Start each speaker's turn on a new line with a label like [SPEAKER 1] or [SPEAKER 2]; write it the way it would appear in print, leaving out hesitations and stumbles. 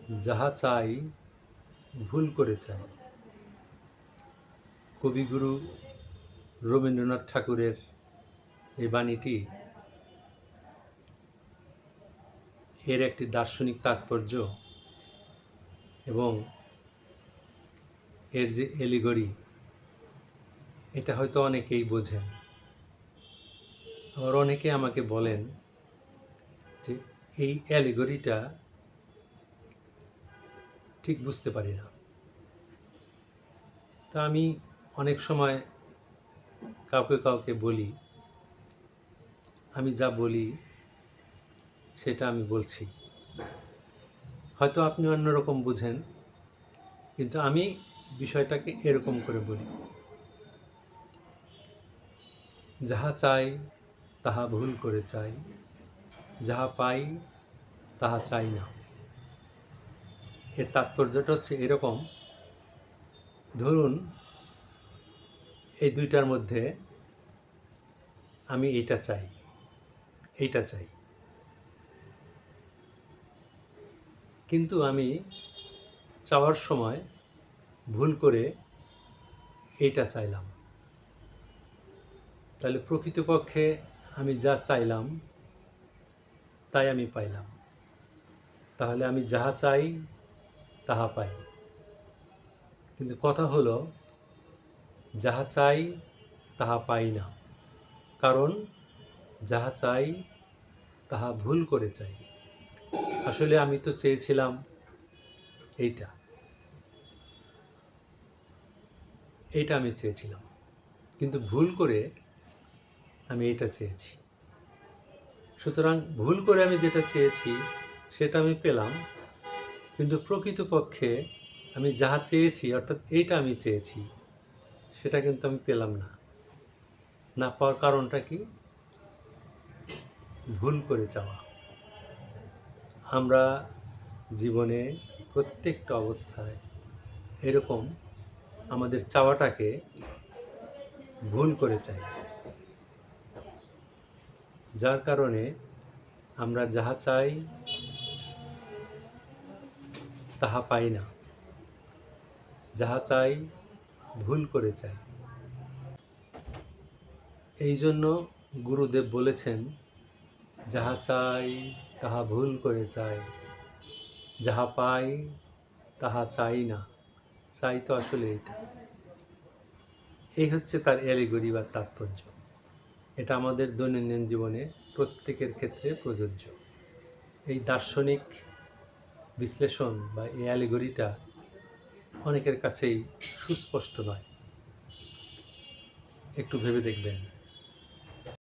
[SPEAKER 1] যাহা চাই ভুল করে চাই। কবিগুরু রবীন্দ্রনাথ ঠাকুরের এই বাণীটি এর একটি দার্শনিক তাৎপর্য এবং এর যে এলিগরি, এটা হয়তো অনেকেই বোঝেন। আবার অনেকে আমাকে বলেন যে এই অ্যালিগরিটা ঠিক বুঝতে পারি না। তা আমি অনেক সময় কাউকে কাউকে বলি, আমি যা বলি সেটা আমি বলছি। হয়তো আপনি অন্যরকম বুঝেন, কিন্তু আমি বিষয়টাকে এরকম করে বলি। যাহা চাই তাহা ভুল করে চাই, যাহা পাই তাহা চাই না। এর তাৎপর্যটা হচ্ছে এরকম, ধরুন এই দুইটার মধ্যে আমি এইটা চাই, এইটা চাই, কিন্তু আমি চাওয়ার সময় ভুল করে এইটা চাইলাম। তাহলে প্রকৃতপক্ষে আমি যা চাইলাম তাই আমি পাইলাম। তাহলে আমি যাহা চাই তাহা পাই। কিন্তু কথা হলো, যাহা চাই তাহা পাই না, কারণ যাহা চাই তাহা ভুল করে চাই। আসলে আমি তো চেয়েছিলাম এইটা, এইটা আমি চেয়েছিলাম, কিন্তু ভুল করে আমি এইটা চেয়েছি। সুতরাং ভুল করে আমি যেটা চেয়েছি সেটা আমি পেলাম, কিন্তু প্রকৃতপক্ষে আমি যাহা চেয়েছি, অর্থাৎ এইটা আমি চেয়েছি, সেটা কিন্তু আমি পেলাম না। না পাওয়ার কারণটা কি? ভুল করে চাওয়া। আমরা জীবনে প্রত্যেকটা অবস্থায় এরকম আমাদের চাওয়াটাকে ভুল করে চাই, যার কারণে আমরা যাহা চাই তাহা পাই না, যাহা চাই ভুল করে চাই। এই জন্য গুরুদেব বলেছেন, যাহা চাই তাহা ভুল করে চাই, যাহা পাই তাহা চাই না। চাই তো আসলে এইটা। এই হচ্ছে তার অ্যালিগরি বা তাৎপর্য। এটা আমাদের দৈনন্দিন জীবনে প্রত্যেকের ক্ষেত্রে প্রযোজ্য। এই দার্শনিক বিশ্লেষণ বা এই অ্যালিগরিটা অনেকের কাছেই সুস্পষ্ট নয়। একটু ভেবে দেখবেন।